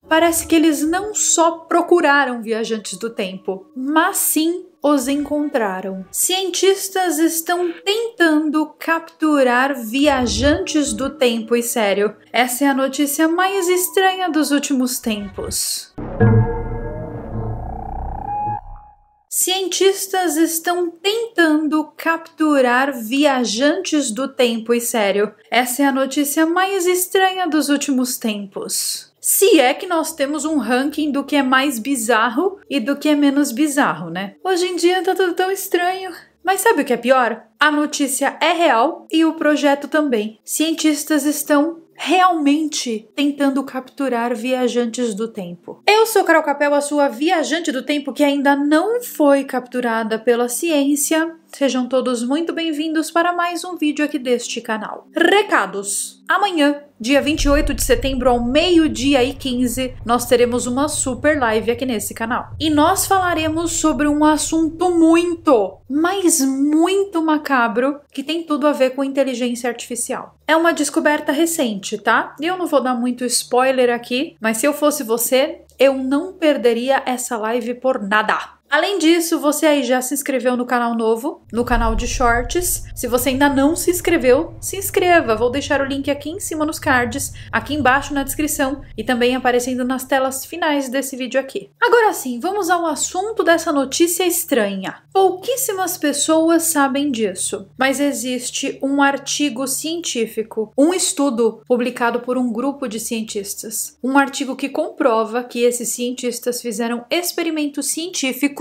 Parece que eles não só procuraram viajantes do tempo, mas sim os encontraram. Cientistas estão tentando capturar viajantes do tempo e sério, essa é a notícia mais estranha dos últimos tempos. Cientistas estão tentando capturar viajantes do tempo e sério, essa é a notícia mais estranha dos últimos tempos. Se é que nós temos um ranking do que é mais bizarro e do que é menos bizarro, né? Hoje em dia tá tudo tão estranho. Mas sabe o que é pior? A notícia é real e o projeto também. Cientistas estão realmente tentando capturar viajantes do tempo. Eu sou Carol Capel, a sua viajante do tempo que ainda não foi capturada pela ciência. Sejam todos muito bem-vindos para mais um vídeo aqui deste canal. Recados! Amanhã, dia 28 de setembro, ao meio-dia e 15, nós teremos uma super live aqui nesse canal. E nós falaremos sobre um assunto muito, mas muito macabro, que tem tudo a ver com inteligência artificial. É uma descoberta recente, tá? Eu não vou dar muito spoiler aqui, mas se eu fosse você, eu não perderia essa live por nada. Além disso, você aí já se inscreveu no canal novo, no canal de shorts. Se você ainda não se inscreveu, se inscreva. Vou deixar o link aqui em cima nos cards, aqui embaixo na descrição e também aparecendo nas telas finais desse vídeo aqui. Agora sim, vamos ao assunto dessa notícia estranha. Pouquíssimas pessoas sabem disso, mas existe um artigo científico, um estudo publicado por um grupo de cientistas. Um artigo que comprova que esses cientistas fizeram experimentos científicos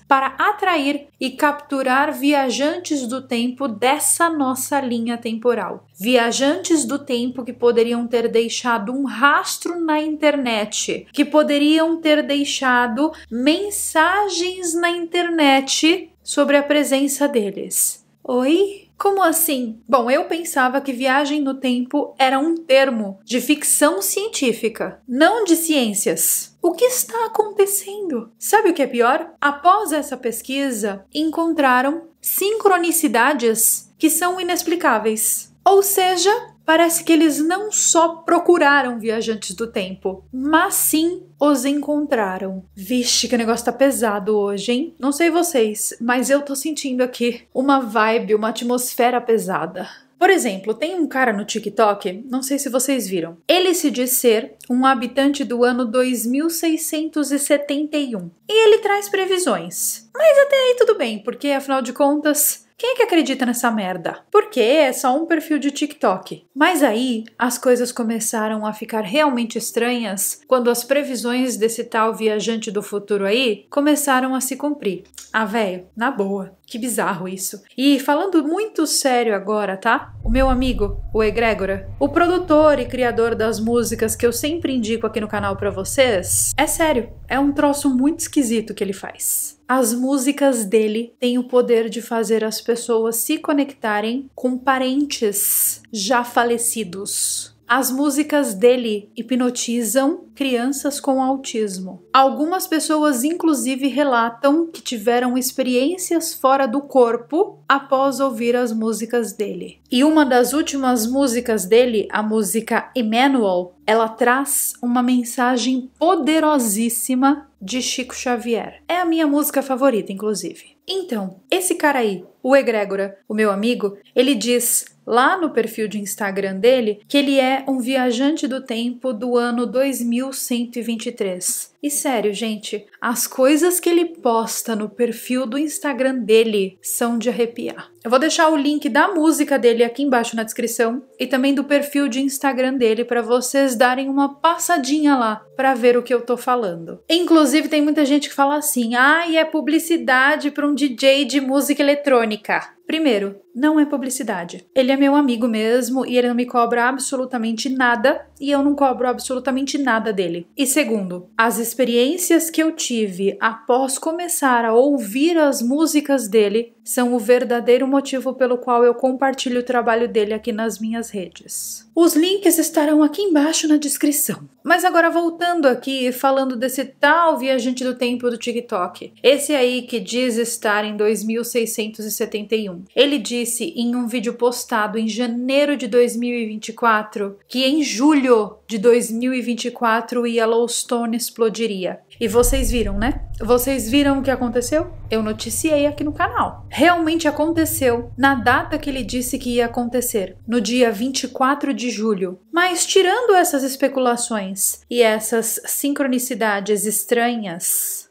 para atrair e capturar viajantes do tempo dessa nossa linha temporal. Viajantes do tempo que poderiam ter deixado um rastro na internet, que poderiam ter deixado mensagens na internet sobre a presença deles. Oi? Como assim? Bom, eu pensava que viagem no tempo era um termo de ficção científica, não de ciências. O que está acontecendo? Sabe o que é pior? Após essa pesquisa, encontraram sincronicidades que são inexplicáveis. Ou seja, parece que eles não só procuraram viajantes do tempo, mas sim os encontraram. Vixe, que negócio tá pesado hoje, hein? Não sei vocês, mas eu tô sentindo aqui uma vibe, uma atmosfera pesada. Por exemplo, tem um cara no TikTok, não sei se vocês viram. Ele se diz ser um habitante do ano 2671. E ele traz previsões. Mas até aí tudo bem, porque afinal de contas, quem é que acredita nessa merda? Porque é só um perfil de TikTok. Mas aí, as coisas começaram a ficar realmente estranhas quando as previsões desse tal viajante do futuro aí começaram a se cumprir. Ah, velho, na boa. Que bizarro isso. E falando muito sério agora, tá? O meu amigo, o Egrégora, o produtor e criador das músicas que eu sempre indico aqui no canal pra vocês, é sério, é um troço muito esquisito que ele faz. As músicas dele têm o poder de fazer as pessoas se conectarem com parentes já falecidos. As músicas dele hipnotizam crianças com autismo. Algumas pessoas, inclusive, relatam que tiveram experiências fora do corpo após ouvir as músicas dele. E uma das últimas músicas dele, a música Emmanuel, ela traz uma mensagem poderosíssima de Chico Xavier. É a minha música favorita, inclusive. Então, esse cara aí, o Egrégora, o meu amigo, ele diz lá no perfil de Instagram dele que ele é um viajante do tempo do ano 2123. E sério, gente, as coisas que ele posta no perfil do Instagram dele são de arrepiar. Eu vou deixar o link da música dele aqui embaixo na descrição e também do perfil de Instagram dele para vocês darem uma passadinha lá para ver o que eu tô falando. Inclusive tem muita gente que fala assim: "Ai, é publicidade para um DJ de música eletrônica". Primeiro, não é publicidade. Ele é meu amigo mesmo e ele não me cobra absolutamente nada e eu não cobro absolutamente nada dele. E segundo, as experiências que eu tive após começar a ouvir as músicas dele são o verdadeiro motivo pelo qual eu compartilho o trabalho dele aqui nas minhas redes. Os links estarão aqui embaixo na descrição. Mas agora voltando aqui, falando desse tal viajante do tempo do TikTok. Esse aí que diz estar em 2671. Ele disse em um vídeo postado em janeiro de 2024 que em julho de de 2024 Yellowstone explodiria. E vocês viram, né? Vocês viram o que aconteceu? Eu noticiei aqui no canal. Realmente aconteceu na data que ele disse que ia acontecer, no dia 24 de julho. Mas tirando essas especulações e essas sincronicidades estranhas,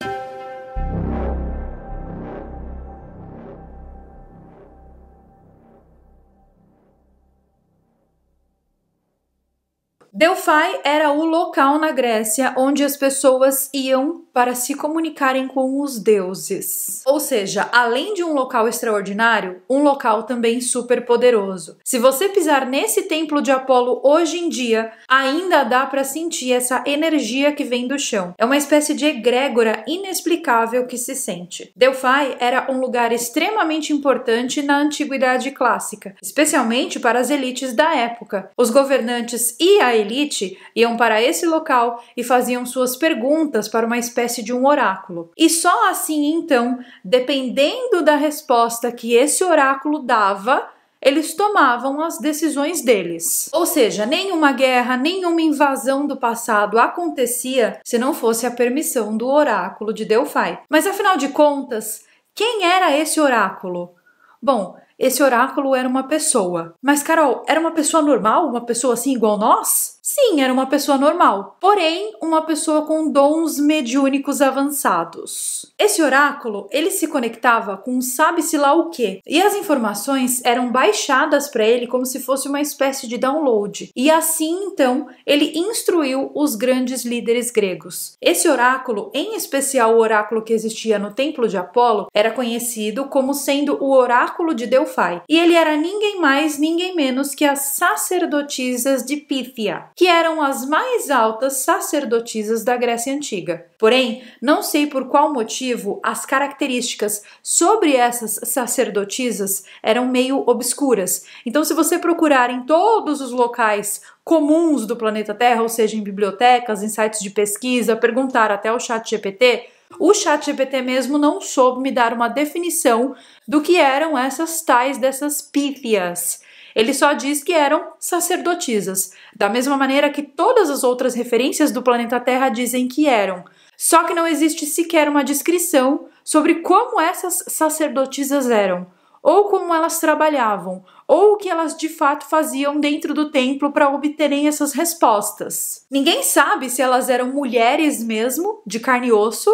Delphi era o local na Grécia onde as pessoas iam para se comunicarem com os deuses. Ou seja, além de um local extraordinário, um local também super poderoso. Se você pisar nesse templo de Apolo hoje em dia, ainda dá para sentir essa energia que vem do chão. É uma espécie de egrégora inexplicável que se sente. Delphi era um lugar extremamente importante na antiguidade clássica, especialmente para as elites da época. Os governantes e a elite iam para esse local e faziam suas perguntas para uma espécie de um oráculo. E só assim, então, dependendo da resposta que esse oráculo dava, eles tomavam as decisões deles. Ou seja, nenhuma guerra, nenhuma invasão do passado acontecia se não fosse a permissão do oráculo de Delphi. Mas afinal de contas, quem era esse oráculo? Bom, esse oráculo era uma pessoa. Mas, Carol, era uma pessoa normal? Uma pessoa assim igual nós? Sim, era uma pessoa normal. Porém, uma pessoa com dons mediúnicos avançados. Esse oráculo, ele se conectava com sabe-se lá o quê. E as informações eram baixadas para ele como se fosse uma espécie de download. E assim, então, ele instruiu os grandes líderes gregos. Esse oráculo, em especial o oráculo que existia no Templo de Apolo, era conhecido como sendo o oráculo de Delphi. E ele era ninguém mais, ninguém menos que as sacerdotisas de Píthia, que eram as mais altas sacerdotisas da Grécia Antiga. Porém, não sei por qual motivo as características sobre essas sacerdotisas eram meio obscuras. Então, se você procurar em todos os locais comuns do planeta Terra, ou seja, em bibliotecas, em sites de pesquisa, perguntar até o ChatGPT, o ChatGPT mesmo não soube me dar uma definição do que eram essas tais dessas pífias. Ele só diz que eram sacerdotisas, da mesma maneira que todas as outras referências do planeta Terra dizem que eram. Só que não existe sequer uma descrição sobre como essas sacerdotisas eram, ou como elas trabalhavam, ou o que elas de fato faziam dentro do templo para obterem essas respostas. Ninguém sabe se elas eram mulheres mesmo, de carne e osso,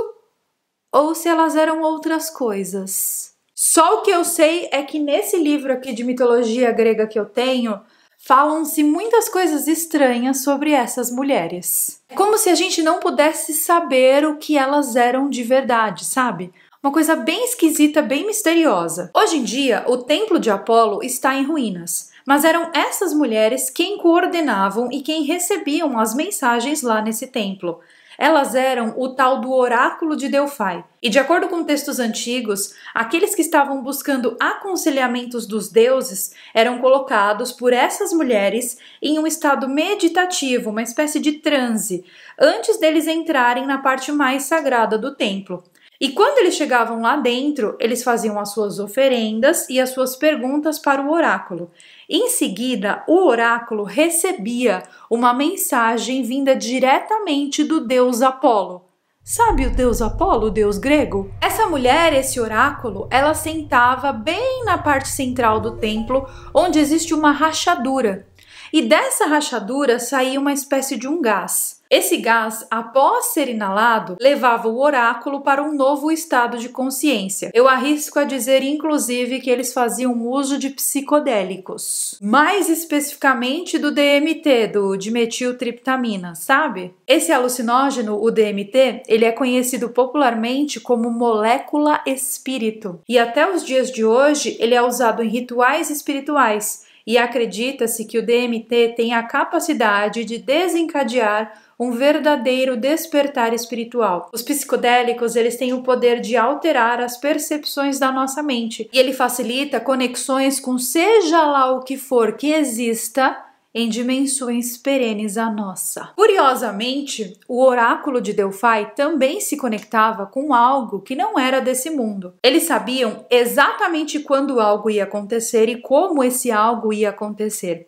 ou se elas eram outras coisas. Só o que eu sei é que nesse livro aqui de mitologia grega que eu tenho, falam-se muitas coisas estranhas sobre essas mulheres. É como se a gente não pudesse saber o que elas eram de verdade, sabe? Uma coisa bem esquisita, bem misteriosa. Hoje em dia, o Templo de Apolo está em ruínas, mas eram essas mulheres quem coordenavam e quem recebiam as mensagens lá nesse templo. Elas eram o tal do oráculo de Delphi. E de acordo com textos antigos, aqueles que estavam buscando aconselhamentos dos deuses eram colocados por essas mulheres em um estado meditativo, uma espécie de transe, antes deles entrarem na parte mais sagrada do templo. E quando eles chegavam lá dentro, eles faziam as suas oferendas e as suas perguntas para o oráculo. Em seguida, o oráculo recebia uma mensagem vinda diretamente do deus Apolo. Sabe o deus Apolo, o deus grego? Essa mulher, esse oráculo, ela sentava bem na parte central do templo, onde existe uma rachadura. E dessa rachadura saía uma espécie de um gás. Esse gás, após ser inalado, levava o oráculo para um novo estado de consciência. Eu arrisco a dizer, inclusive, que eles faziam uso de psicodélicos. Mais especificamente do DMT, do dimetiltriptamina, sabe? Esse alucinógeno, o DMT, ele é conhecido popularmente como molécula espírito. E até os dias de hoje, ele é usado em rituais espirituais. E acredita-se que o DMT tem a capacidade de desencadear um verdadeiro despertar espiritual. Os psicodélicos, eles têm o poder de alterar as percepções da nossa mente. E ele facilita conexões com seja lá o que for que exista em dimensões perenes à nossa. Curiosamente, o oráculo de Delphi também se conectava com algo que não era desse mundo. Eles sabiam exatamente quando algo ia acontecer e como esse algo ia acontecer.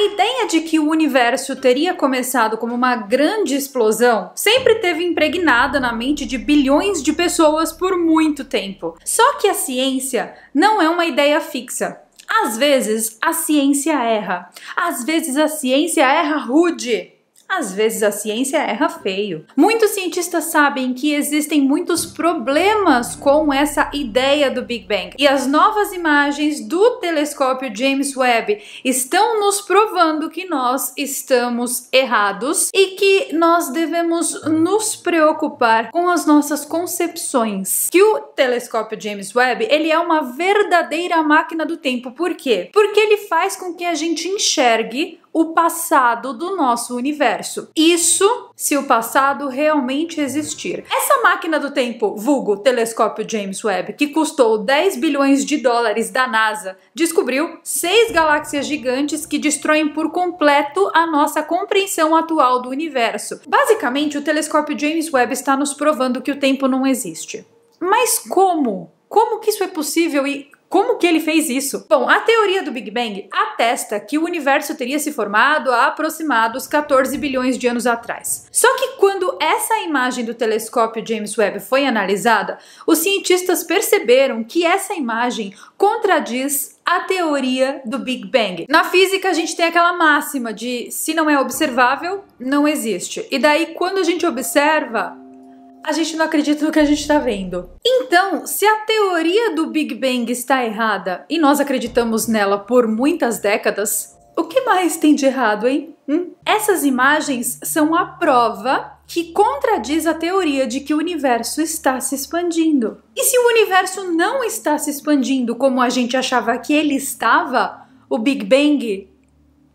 A ideia de que o universo teria começado como uma grande explosão sempre teve impregnada na mente de bilhões de pessoas por muito tempo. Só que a ciência não é uma ideia fixa. Às vezes a ciência erra. Às vezes a ciência erra rude. Às vezes a ciência erra feio. Muitos cientistas sabem que existem muitos problemas com essa ideia do Big Bang. E as novas imagens do telescópio James Webb estão nos provando que nós estamos errados e que nós devemos nos preocupar com as nossas concepções. Que o telescópio James Webb, ele é uma verdadeira máquina do tempo. Por quê? Porque ele faz com que a gente enxergue o passado do nosso universo. Isso se o passado realmente existir. Essa máquina do tempo, vulgo telescópio James Webb, que custou 10 bilhões de dólares da NASA, descobriu 6 galáxias gigantes que destroem por completo a nossa compreensão atual do universo. Basicamente, o telescópio James Webb está nos provando que o tempo não existe. Mas como? Como que isso é possível e como que ele fez isso? Bom, a teoria do Big Bang atesta que o universo teria se formado há aproximados 14 bilhões de anos atrás. Só que quando essa imagem do telescópio James Webb foi analisada, os cientistas perceberam que essa imagem contradiz a teoria do Big Bang. Na física a gente tem aquela máxima de se não é observável, não existe. E daí quando a gente observa, a gente não acredita no que a gente está vendo. Então, se a teoria do Big Bang está errada e nós acreditamos nela por muitas décadas, o que mais tem de errado, hein? Essas imagens são a prova que contradiz a teoria de que o universo está se expandindo. E se o universo não está se expandindo como a gente achava que ele estava, o Big Bang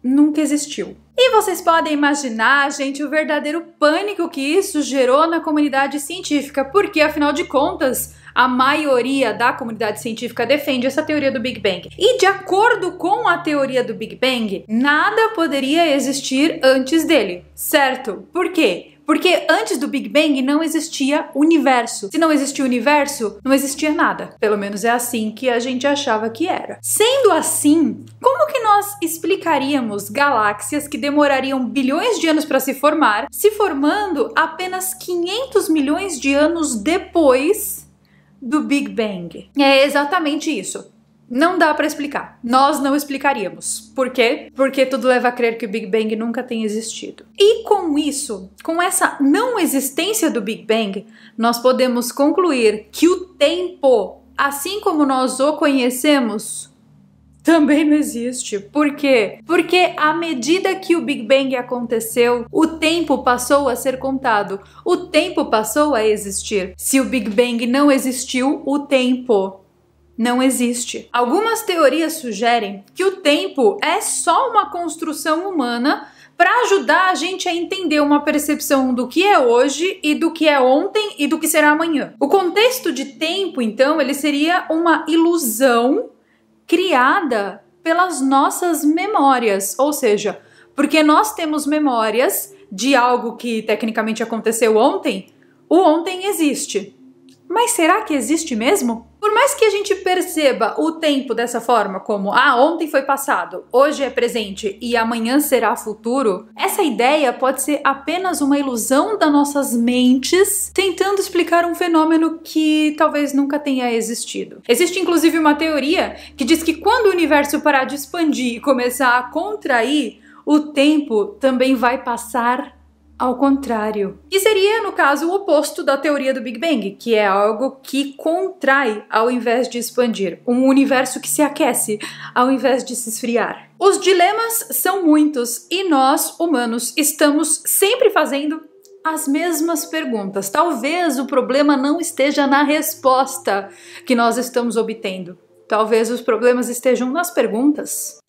nunca existiu. E vocês podem imaginar, gente, o verdadeiro pânico que isso gerou na comunidade científica, porque, afinal de contas, a maioria da comunidade científica defende essa teoria do Big Bang. E, de acordo com a teoria do Big Bang, nada poderia existir antes dele, certo? Por quê? Porque antes do Big Bang não existia universo. Se não existia universo, não existia nada. Pelo menos é assim que a gente achava que era. Sendo assim, como que nós explicaríamos galáxias que demorariam bilhões de anos para se formar, se formando apenas 500 milhões de anos depois do Big Bang? É exatamente isso. Não dá para explicar. Nós não explicaríamos. Por quê? Porque tudo leva a crer que o Big Bang nunca tenha existido. E com isso, com essa não existência do Big Bang, nós podemos concluir que o tempo, assim como nós o conhecemos, também não existe. Por quê? Porque à medida que o Big Bang aconteceu, o tempo passou a ser contado. O tempo passou a existir. Se o Big Bang não existiu, o tempo não existe. Algumas teorias sugerem que o tempo é só uma construção humana para ajudar a gente a entender uma percepção do que é hoje e do que é ontem e do que será amanhã. O contexto de tempo, então, ele seria uma ilusão criada pelas nossas memórias, ou seja, porque nós temos memórias de algo que tecnicamente aconteceu ontem, o ontem existe. Mas será que existe mesmo? Por mais que a gente perceba o tempo dessa forma, como ontem foi passado, hoje é presente e amanhã será futuro, essa ideia pode ser apenas uma ilusão das nossas mentes tentando explicar um fenômeno que talvez nunca tenha existido. Existe inclusive uma teoria que diz que quando o universo parar de expandir e começar a contrair, o tempo também vai passar ao contrário. Que seria, no caso, o oposto da teoria do Big Bang, que é algo que contrai ao invés de expandir. Um universo que se aquece ao invés de se esfriar. Os dilemas são muitos e nós, humanos, estamos sempre fazendo as mesmas perguntas. Talvez o problema não esteja na resposta que nós estamos obtendo. Talvez os problemas estejam nas perguntas.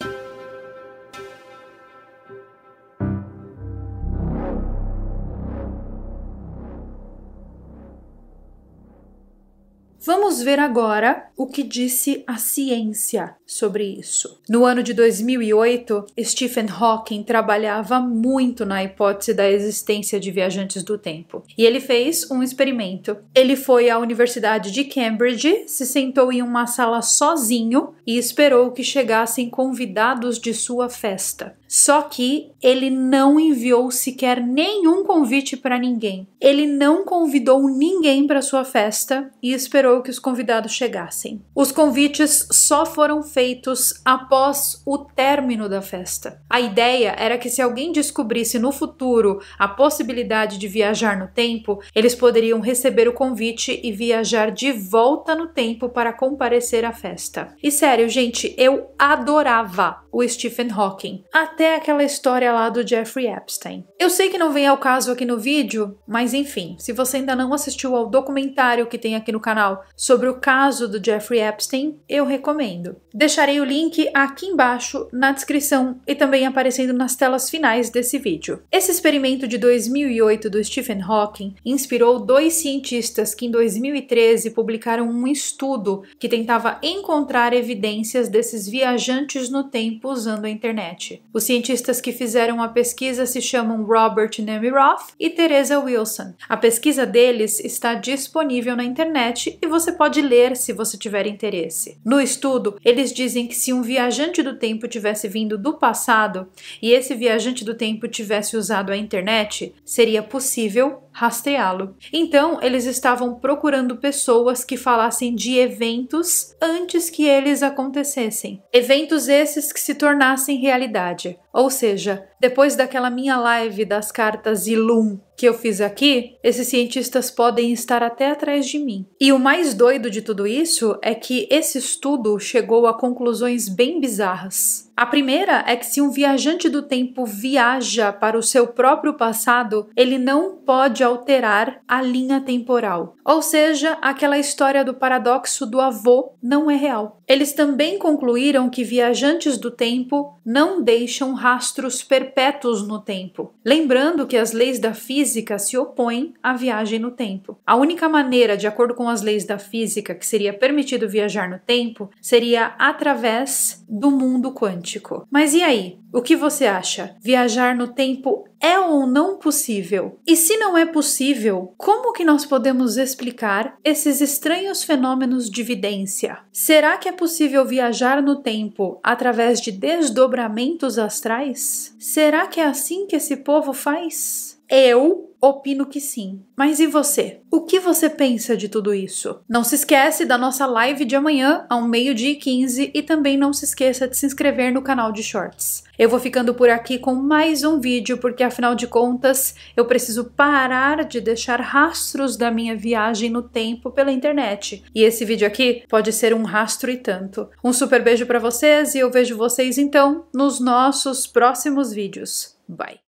Vamos ver agora o que disse a ciência sobre isso. No ano de 2008, Stephen Hawking trabalhava muito na hipótese da existência de viajantes do tempo. E ele fez um experimento. Ele foi à Universidade de Cambridge, se sentou em uma sala sozinho e esperou que chegassem convidados de sua festa. Só que ele não enviou sequer nenhum convite para ninguém. Ele não convidou ninguém para sua festa e esperou que os convidados chegassem. Os convites só foram feitos após o término da festa. A ideia era que se alguém descobrisse no futuro a possibilidade de viajar no tempo, eles poderiam receber o convite e viajar de volta no tempo para comparecer à festa. E sério, gente, eu adorava o Stephen Hawking, até aquela história lá do Jeffrey Epstein. Eu sei que não vem ao caso aqui no vídeo, mas enfim, se você ainda não assistiu ao documentário que tem aqui no canal sobre o caso do Jeffrey Epstein, eu recomendo. Deixarei o link aqui embaixo na descrição e também aparecendo nas telas finais desse vídeo. Esse experimento de 2008 do Stephen Hawking inspirou dois cientistas que em 2013 publicaram um estudo que tentava encontrar evidências desses viajantes no tempo usando a internet. Os cientistas que fizeram a pesquisa se chamam Robert Nemiroff e Teresa Wilson. A pesquisa deles está disponível na internet e você pode ler se você tiver interesse. No estudo, eles dizem que se um viajante do tempo tivesse vindo do passado e esse viajante do tempo tivesse usado a internet, seria possível rastreá-lo. Então, eles estavam procurando pessoas que falassem de eventos antes que eles acontecessem. Eventos esses que se tornassem realidade. Ou seja, depois daquela minha live das cartas Ilum que eu fiz aqui, esses cientistas podem estar até atrás de mim. E o mais doido de tudo isso é que esse estudo chegou a conclusões bem bizarras. A primeira é que se um viajante do tempo viaja para o seu próprio passado, ele não pode alterar a linha temporal. Ou seja, aquela história do paradoxo do avô não é real. Eles também concluíram que viajantes do tempo não deixam rastros perpétuos no tempo. Lembrando que as leis da física se opõem à viagem no tempo. A única maneira, de acordo com as leis da física, que seria permitido viajar no tempo, seria através do mundo quântico. Mas e aí? O que você acha? Viajar no tempo é ou não possível? E se não é possível, como que nós podemos explicar esses estranhos fenômenos de vidência? Será que é possível viajar no tempo através de desdobramentos astrais? Será que é assim que esse povo faz? Eu opino que sim. Mas e você? O que você pensa de tudo isso? Não se esquece da nossa live de amanhã, ao 12h15, e também não se esqueça de se inscrever no canal de Shorts. Eu vou ficando por aqui com mais um vídeo, porque afinal de contas, eu preciso parar de deixar rastros da minha viagem no tempo pela internet. E esse vídeo aqui pode ser um rastro e tanto. Um super beijo pra vocês e eu vejo vocês então nos nossos próximos vídeos. Bye!